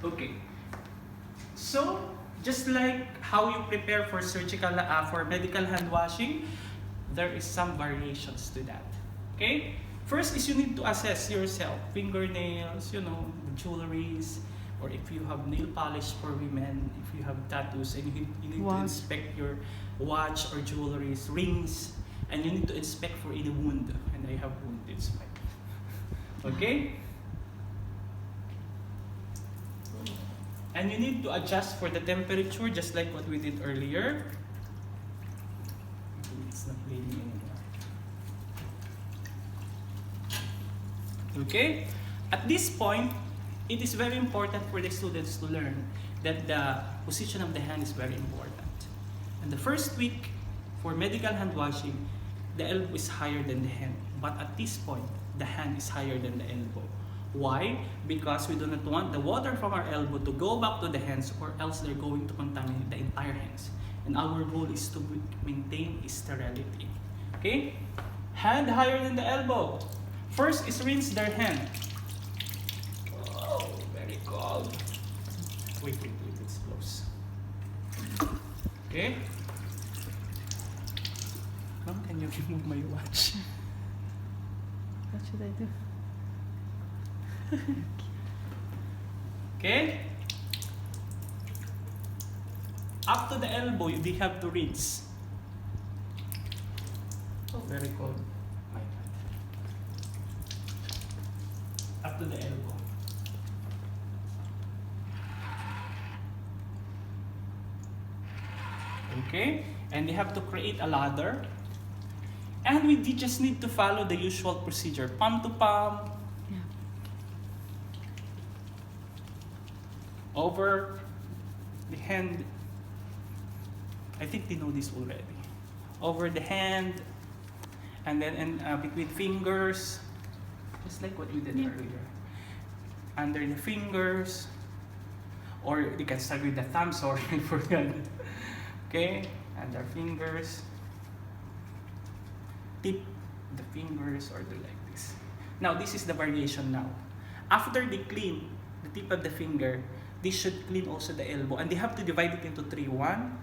Okay. So, just like how you prepare for for medical hand washing, there is some variations to that. Okay? First is you need to assess yourself, fingernails, jewelries, or if you have nail polish for women, if you have tattoos, and you need to Watch. inspect your watch or jewelries, rings, and you need to inspect for any wound. And I have wound, it's fine. Okay? And you need to adjust for the temperature just like what we did earlier. It's not bleeding anymore. Okay? At this point, it is very important for the students to learn that the position of the hand is very important. And the first week for medical hand washing, the elbow is higher than the hand. But at this point, the hand is higher than the elbow. Why? Because we do not want the water from our elbow to go back to the hands, or else they're going to contaminate the entire hands. And our goal is to maintain sterility. Okay? Hand higher than the elbow. First is rinse their hand. Oh, very cold. Wait, it's close. Okay? Ma'am, can you remove my watch? What should I do? Okay? Up to the elbow, they have to rinse. Oh, very cold. My God. Up to the elbow. Okay? And they have to create a ladder. And we just need to follow the usual procedure. Palm to palm. Yeah. Over the hand. I think they know this already. Over the hand. And then between fingers. Just like what we did earlier. Under the fingers. Or you can start with the thumb, sorry, I forgot. Okay? Under fingers. Tip the fingers or do like this. Now, this is the variation now. After they clean the tip of the finger, they should clean also the elbow. And they have to divide it into three. 1,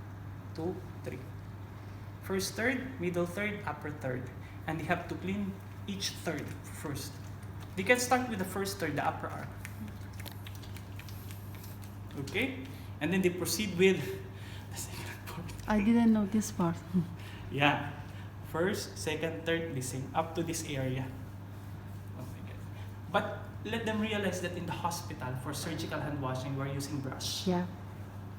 2, 3. First third, middle third, upper third. And they have to clean each third first. They can start with the first third, the upper arm. Okay? And then they proceed with the second part. I didn't know this part. Yeah. First, second, third, the same. Up to this area. Oh my God. But let them realize that in the hospital, for surgical hand washing, we're using brush. Yeah.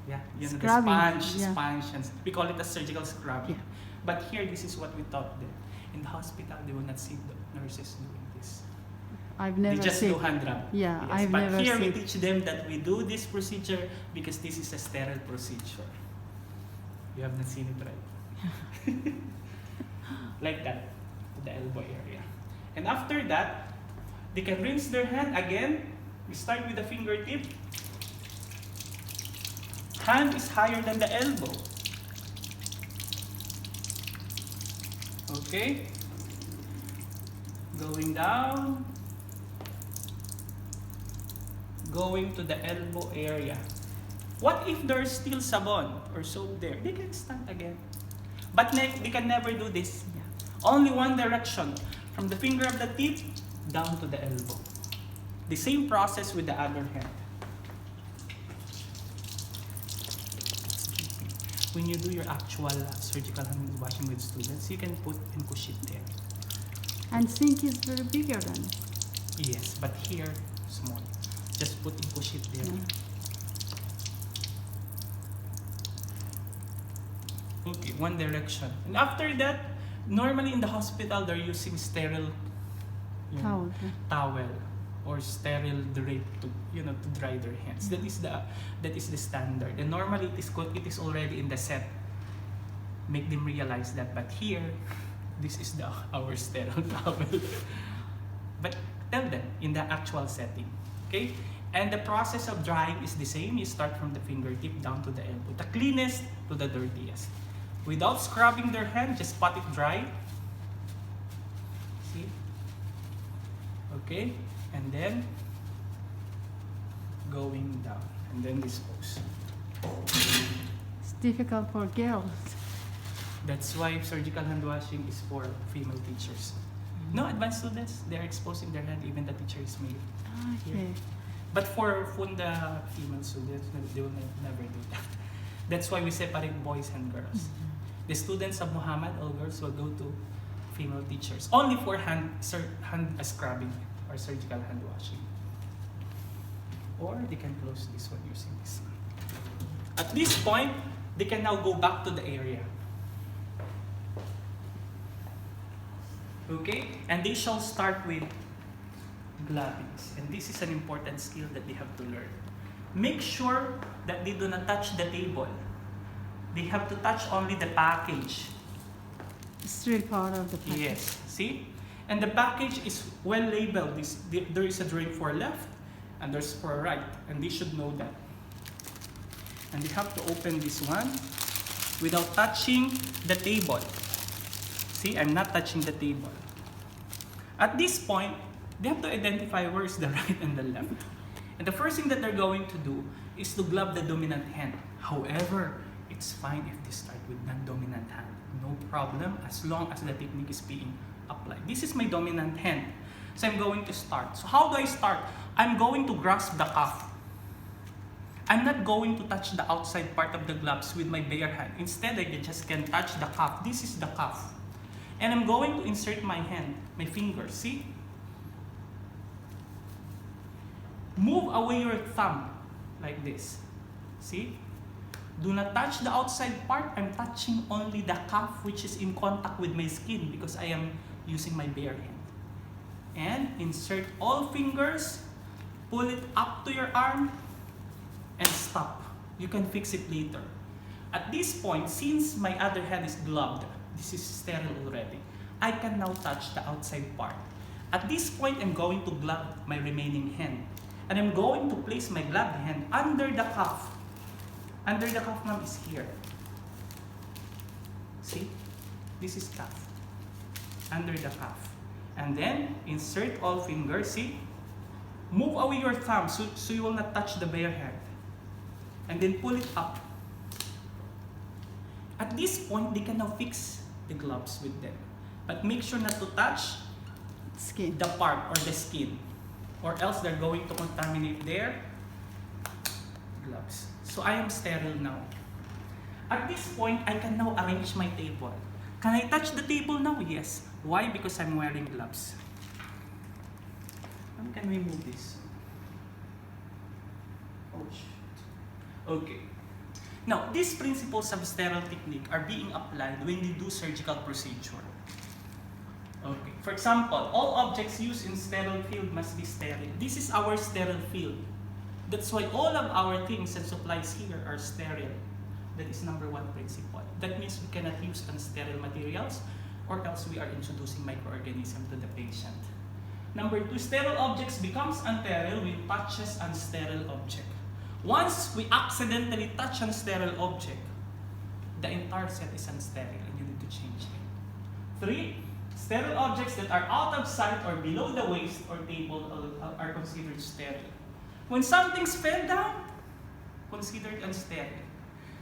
Yeah. You know, Scrubbing, the sponge, yeah. sponge. And we call it a surgical scrubbing. Yeah. But here, this is what we taught them. In the hospital, they will not see the nurses doing this. I've They never just seen. do hand rub. Yeah, Yes. I've But never here, we seen. teach them that we do this procedure because this is a sterile procedure. You have not seen it, right? Like that, the elbow area. And after that, they can rinse their hand again. We start with the fingertip. Hand is higher than the elbow. Okay? Going down. Going to the elbow area. What if there's still sabon or soap there? They can stand again. But they can never do this. Yeah. Only one direction. From the finger of the tip down to the elbow. The same process with the other hand. When you do your actual surgical hand washing with students, you can put Incoshit there. And sink is very bigger than. Yes, but here, small. Just put Incoshit there. Yeah. Okay, one direction. And after that, normally in the hospital, they're using sterile Towel. towel or sterile drape to to dry their hands. That is the standard. And normally it is already in the set. Make them realize that. But here, this is our sterile towel. But tell them in the actual setting. Okay? And the process of drying is the same. You start from the fingertip down to the elbow. The cleanest to the dirtiest. Without scrubbing their hand, just pat it dry. See? Okay? And then go going down and then dispose. It's difficult for girls. That's why surgical hand washing is for female teachers. No advanced students, they're exposing their hand, even the teacher is male. Okay. But for Funda female students, they will never do that. That's why we separate boys and girls. The students of Muhammad, all girls, will go to female teachers. Only for hand scrubbing or surgical hand washing. Or they can close this one using this. At this point, they can now go back to the area. Okay? And they shall start with glovings. And this is an important skill that they have to learn. Make sure that they do not touch the table. They have to touch only the package. Still part of the package. Yes, see? And the package is well labeled. There is a drink for left and there's for right. And they should know that. And they have to open this one without touching the table. See, I'm not touching the table. At this point, they have to identify where is the right and the left. And the first thing that they're going to do is to glove the dominant hand. However, it's fine if they start with non-dominant hand. No problem as long as the technique is being applied. This is my dominant hand. So I'm going to start. So how do I start? I'm going to grasp the cuff. I'm not going to touch the outside part of the gloves with my bare hand. Instead, I just can touch the cuff. This is the cuff. And I'm going to insert my hand, my fingers, see? Move away your thumb like this. See? Do not touch the outside part. I'm touching only the cuff which is in contact with my skin because I am using my bare hand. And insert all fingers, pull it up to your arm, and stop. You can fix it later. At this point, since my other hand is gloved, this is sterile already, I can now touch the outside part. At this point, I'm going to glove my remaining hand. And I'm going to place my gloved hand under the cuff. Under the cuff, ma'am, is here. See? This is cuff. Under the cuff. And then, insert all fingers, see? Move away your thumb so you will not touch the bare hand. And then pull it up. At this point, they can now fix the gloves with them. But make sure not to touch Skin. the part or the skin. Or else they're going to contaminate their gloves. So I am sterile now. At this point, I can now arrange my table. Can I touch the table now? Yes. Why? Because I'm wearing gloves. How can we move this? Oh, shit. Okay. Now, these principles of sterile technique are being applied when you do surgical procedure. Okay. For example, all objects used in sterile field must be sterile. This is our sterile field. That's why all of our things and supplies here are sterile. That is number one principle. That means we cannot use unsterile materials or else we are introducing microorganisms to the patient. Number two, sterile objects becomes unsterile when touches unsterile object. Once we accidentally touch unsterile object, the entire set is unsterile and you need to change it. Three, sterile objects that are out of sight or below the waist or table are considered sterile. When something fell down, considered unsterile.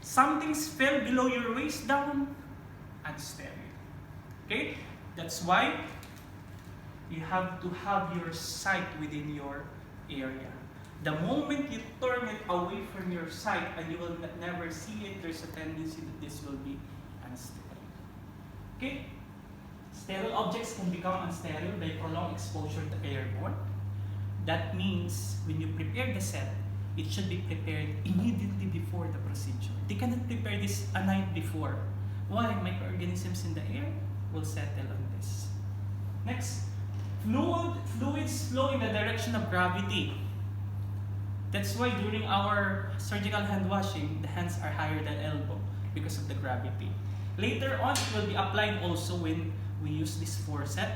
Something fell below your waist down, unsterile. Okay? That's why you have to have your sight within your area. The moment you turn it away from your sight and you will never see it, there's a tendency that this will be unsterile. Okay? Sterile objects can become unsterile by prolonged exposure to airborne. That means when you prepare the set, it should be prepared immediately before the procedure. They cannot prepare this a night before. Why? Microorganisms in the air will settle on this. Next, fluids flow in the direction of gravity. That's why during our surgical hand washing, the hands are higher than elbow because of the gravity. Later on, it will be applied also when we use this forceps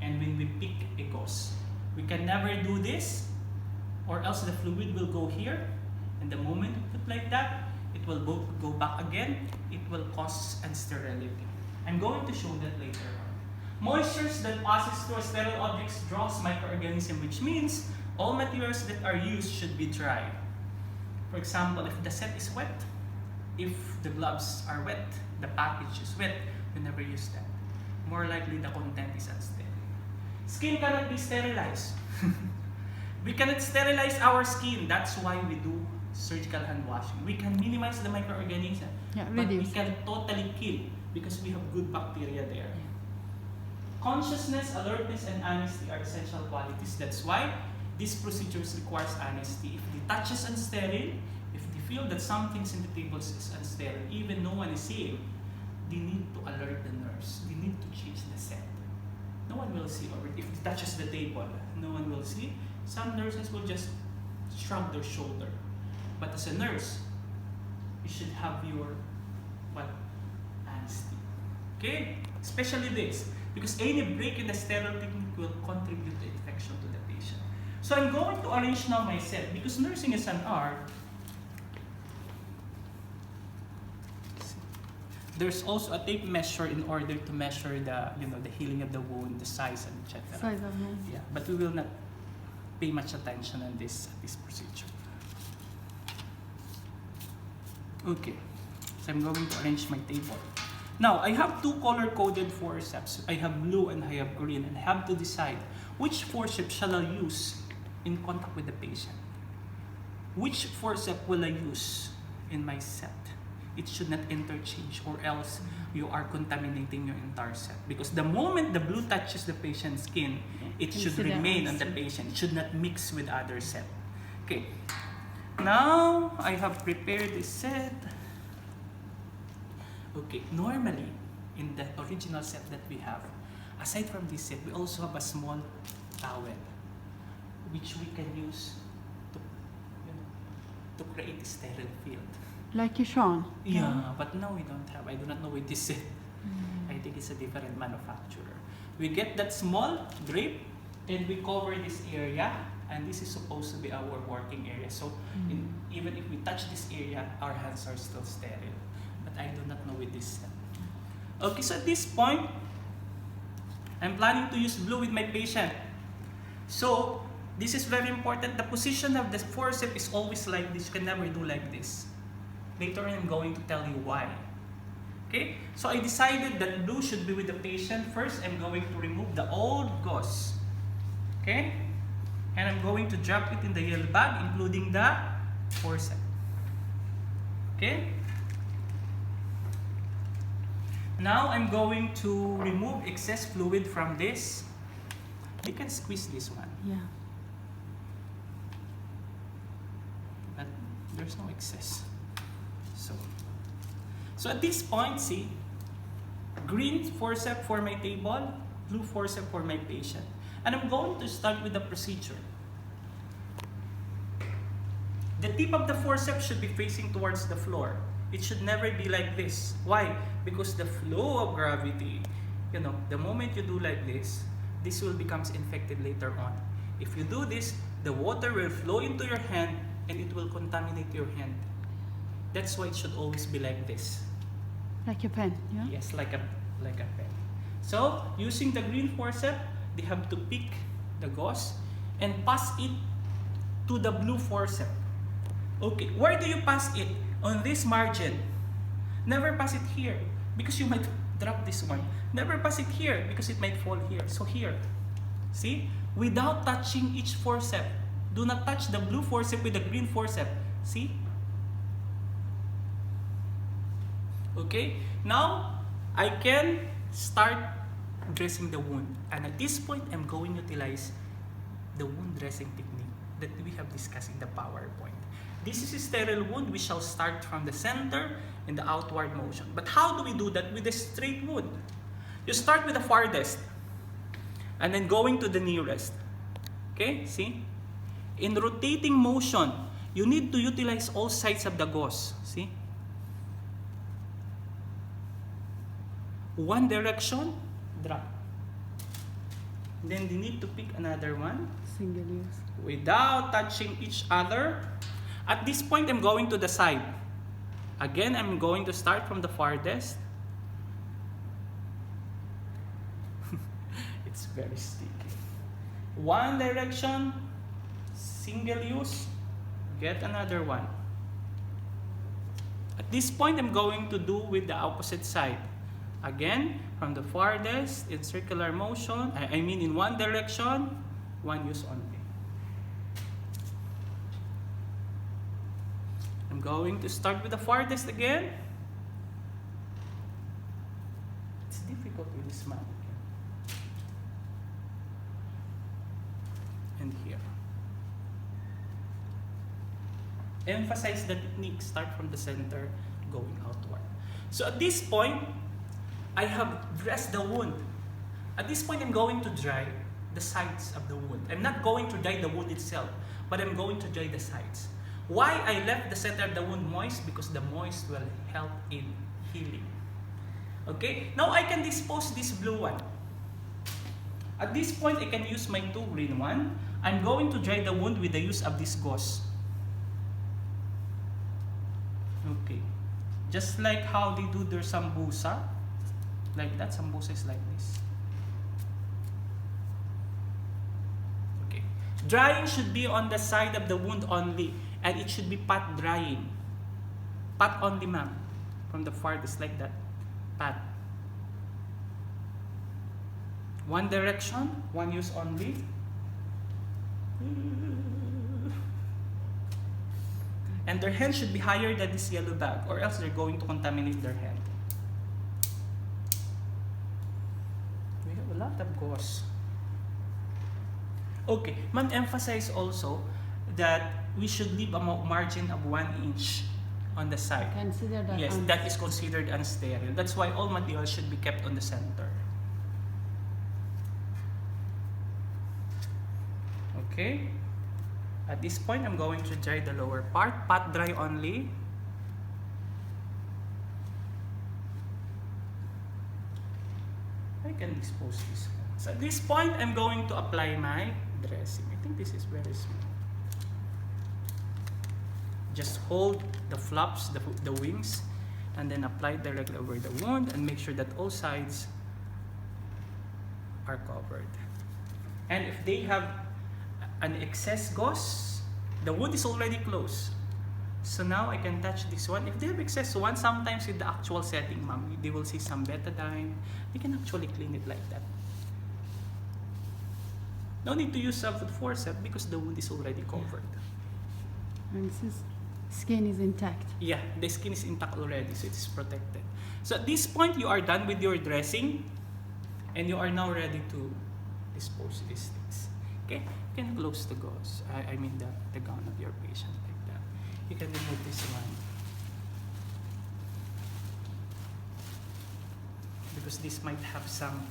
and when we pick a gauze. We can never do this or else the fluid will go here and the moment we put like that, it will both go back again. It will cause unsterility. I'm going to show that later on. Moistures that passes through sterile objects draws microorganisms, which means All materials that are used should be dry. For example, if the set is wet, if the gloves are wet, the package is wet, we never use that. More likely the content is unsterile. Skin cannot be sterilized. We cannot sterilize our skin. That's why we do surgical hand washing. We can minimize the microorganisms, Yeah, but we reduce. can totally kill because we have good bacteria there. Consciousness, alertness, and honesty are essential qualities. That's why these procedures requires honesty. If the touch is unsterile, if they feel that something in the tables is unsterile, even no one is seeing, they need to alert the nurse. They need to change the set. No one will see, or if it touches the table, no one will see. Some nurses will just shrug their shoulder. But as a nurse, you should have your honesty. Okay? Especially this. Because any break in the sterile technique will contribute to infection to the patient. So I'm going to arrange now my set because nursing is an art. There's also a tape measure in order to measure the the healing of the wound, the size, and etc. Size of wound. Yeah, but we will not pay much attention on this procedure. Okay, so I'm going to arrange my table. Now, I have two color-coded forceps. I have blue and I have green, and I have to decide which forceps shall I use in contact with the patient. Which forceps will I use in my set? It should not interchange, or else you are contaminating your entire set. Because the moment the blue touches the patient's skin, it should remain on the patient. It should not mix with other set. Okay. Now, I have prepared this set. Okay, normally, in the original set that we have, aside from this set, we also have a small towel, which we can use to create a sterile field. Like you shown. Yeah, but now we don't have. I do not know with this set. I think it's a different manufacturer. We get that small drape, and we cover this area, and this is supposed to be our working area. So even if we touch this area, our hands are still sterile. But I do not know with this set. Okay, so at this point, I'm planning to use blue with my patient. So this is very important. The position of the forceps is always like this. You can never do like this. Later on, I'm going to tell you why. Okay, so I decided that blue should be with the patient. First, I'm going to remove the old gauze. Okay, and I'm going to drop it in the yellow bag, including the forceps. Okay. Now I'm going to remove excess fluid from this. You can squeeze this one, Yeah. but there's no excess. So at this point, see, green forceps for my table, blue forceps for my patient. And I'm going to start with the procedure. The tip of the forceps should be facing towards the floor. It should never be like this. Why? Because the flow of gravity, the moment you do like this will become infected later on. If you do this, the water will flow into your hand and it will contaminate your hand. That's why it should always be like this. Like a pen, yeah? Yes, like a pen. So, using the green forceps, they have to pick the gauze and pass it to the blue forceps. Okay, where do you pass it? On this margin. Never pass it here because you might drop this one. Never pass it here because it might fall here. So here, see? Without touching each forceps. Do not touch the blue forceps with the green forceps. See? Okay, now I can start dressing the wound. And at this point, I'm going to utilize the wound dressing technique that we have discussed in the PowerPoint. This is a sterile wound. We shall start from the center in the outward motion. But how do we do that with a straight wound? You start with the farthest and then going to the nearest. Okay, see? In rotating motion, you need to utilize all sides of the gauze. See? One direction, drop. Then you need to pick another one Single use. without touching each other. At this point, I'm going to the side. Again, I'm going to start from the farthest. It's very sticky. One direction, single use, get another one. At this point, I'm going to do with the opposite side. Again, from the farthest in circular motion, I mean in one direction, one use only. I'm going to start with the farthest again. It's difficult with this man. And here. Emphasize the technique, start from the center, going outward. So at this point, I have dressed the wound. At this point, I'm going to dry the sides of the wound. I'm not going to dry the wound itself, but I'm going to dry the sides. Why I left the center of the wound moist? Because the moist will help in healing. Okay, now I can dispose this blue one. At this point, I can use my two green one. I'm going to dry the wound with the use of this gauze. Okay, just like how they do their sambusa, like that, sambusa is like this. Okay, drying should be on the side of the wound only, and it should be pat drying. Pat only, ma'am, from the farthest, like that, pat. One direction, one use only. And their hand should be higher than this yellow bag, or else they're going to contaminate their hand. We have a lot of gauze. Okay, ma'am, emphasize also that we should leave a margin of 1 inch on the side. Consider that. Yes, that is considered unsterile. That's why all materials should be kept on the center. Okay. At this point, I'm going to dry the lower part, pat dry only. I can dispose this one. So at this point, I'm going to apply my dressing. I think this is very small. Just hold the flaps, the wings, and then apply directly over the wound and make sure that all sides are covered. And if they have an excess gauze, the wound is already closed. So now I can touch this one. If they have excess one, sometimes with the actual setting, ma'am, they will see some betadine. They can actually clean it like that. No need to use a forceps because the wound is already covered. And this skin is intact. Yeah, the skin is intact already, so it is protected. So at this point, you are done with your dressing, and you are now ready to dispose these things. Okay, you can close the gauze. I mean the gown of your patient like that. You can remove this one because this might have some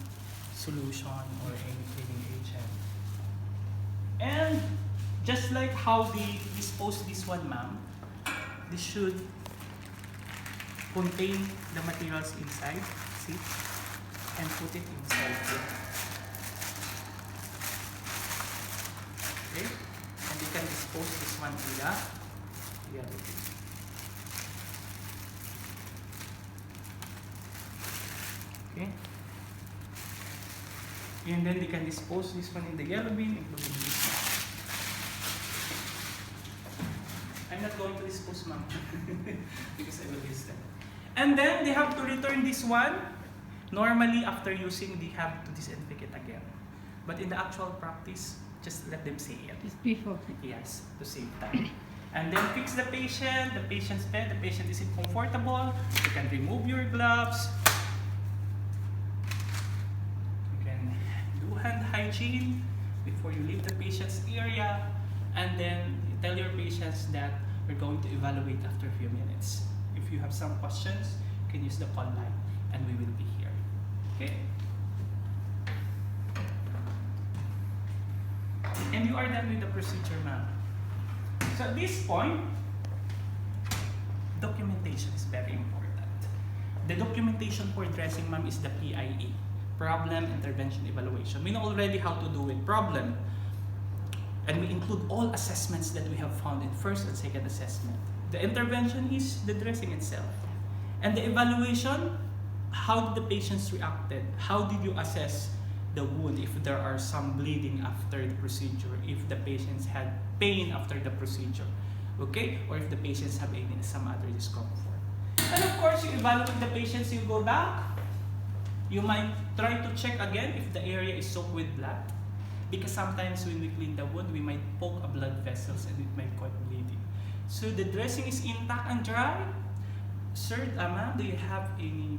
solution or any cleaning agent. And just like how they dispose this one, ma'am, this should contain the materials inside. See, and put it inside here. Okay, and you can dispose this one in the other bin. Okay, and then you can dispose this one in the yellow bin, including this one. I'm not going to dispose, ma'am, because I will use them. And then they have to return this one. Normally, after using, they have to disinfect it again. But in the actual practice, just let them say it. Just before. Yes, to save time. And then fix the patient, the patient's bed, the patient is uncomfortable. You can remove your gloves. You can do hand hygiene before you leave the patient's area. And then you tell your patients that we're going to evaluate after a few minutes. If you have some questions, you can use the call line and we will be here. Okay? And you are done with the procedure, ma'am. So at this point, documentation is very important. The documentation for dressing, ma'am, is the PIE, Problem Intervention Evaluation. We know already how to do it, problem. And we include all assessments that we have found in first and second assessment. The intervention is the dressing itself. And the evaluation, how did the patients reacted? How did you assess the wound, if there are some bleeding after the procedure, if the patients had pain after the procedure, okay, or if the patients have some other discomfort. And of course, you evaluate the patients, you go back, you might try to check again if the area is soaked with blood, because sometimes when we clean the wound, we might poke a blood vessels and it might cause bleeding. So the dressing is intact and dry. Sir, ma'am, do you have any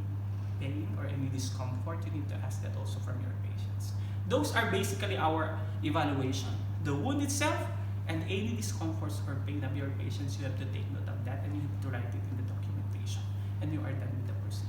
pain or any discomfort? You need to ask that also from your patients. Those are basically our evaluation. The wound itself and any discomforts or pain of your patients, you have to take note of that and you have to write it in the documentation. And you are done with the procedure.